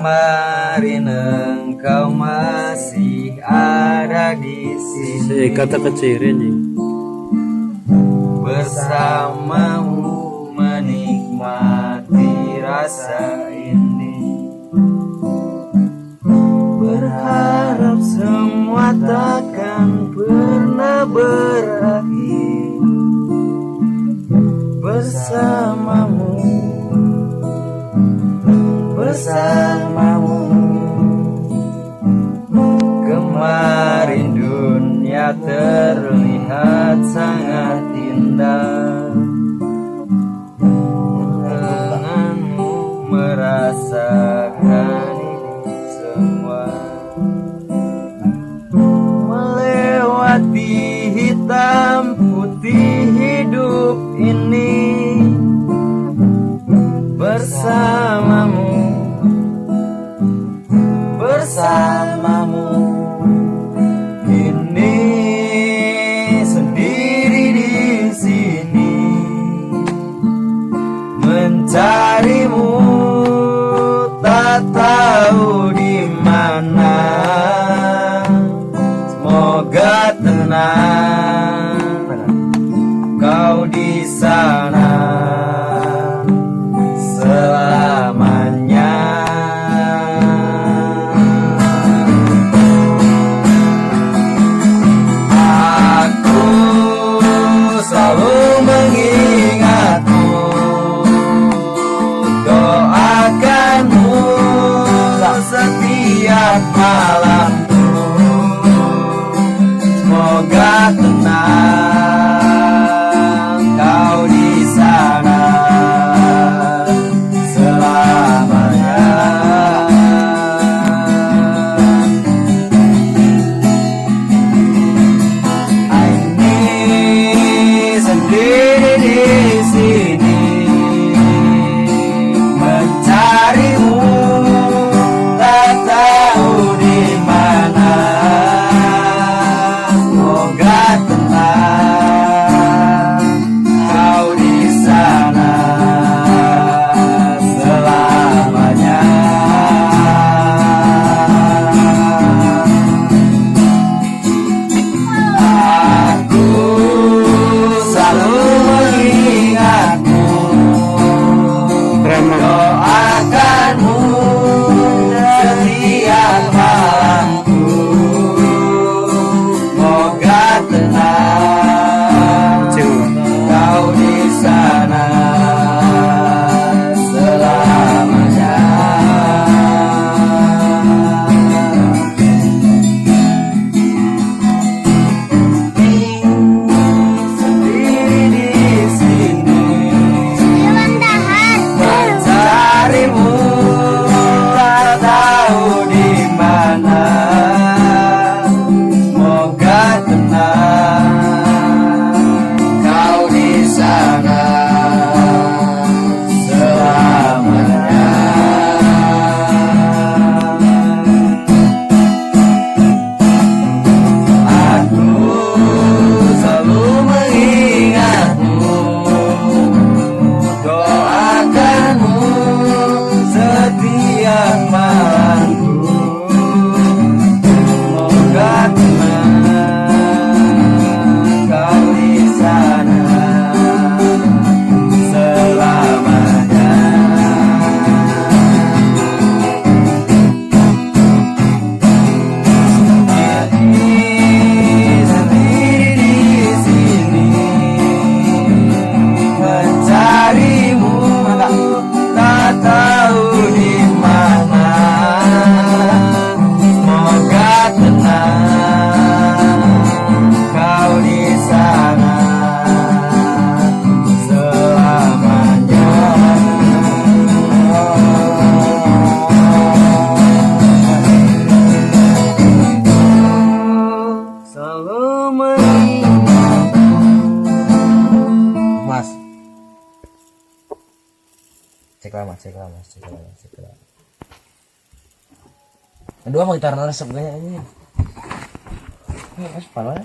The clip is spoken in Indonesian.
kemarin engkau masih ada di sini. Kata kecil ini. Bersamamu menikmati rasa ini. Berharap semua takkan pernah berakhir. Bersamamu, bersamamu. Kemarin dunia terlihat sangat indah. Tanganmu merasakan ini semua. Melewati hitam putih hidup ini. Bersamamu, bersamamu. Kini sendiri di sini mencarimu, tak tahu di mana. Semoga tenang kau di sana selamanya. Aku selalu mengingatmu, doakanmu setiap malamku. Semoga tenang kau di sana selamanya. Ini sendiri di sini mencarimu, tak tahu di mana. Semoga tenang kau di sana selamanya. Aku selalu mengingatmu, doakanmu setiap malamku. Semoga tenang kau di sana selamanya. Sendiri di sini mencarimu, tak tahu di mana. Semoga tenang kau di sana selamanya. Aku selalu mengingatmu, doakanmu setiap malamku. Semoga tenang kau di sana selamanya. Sendiri di sini mencarimu, tak tahu di mana. Semoga tenang kau di sana selamanya. Selalu mengingatmu. Mas, cek lama. Kedua mau gitar resep gaya ini. Mas, parah.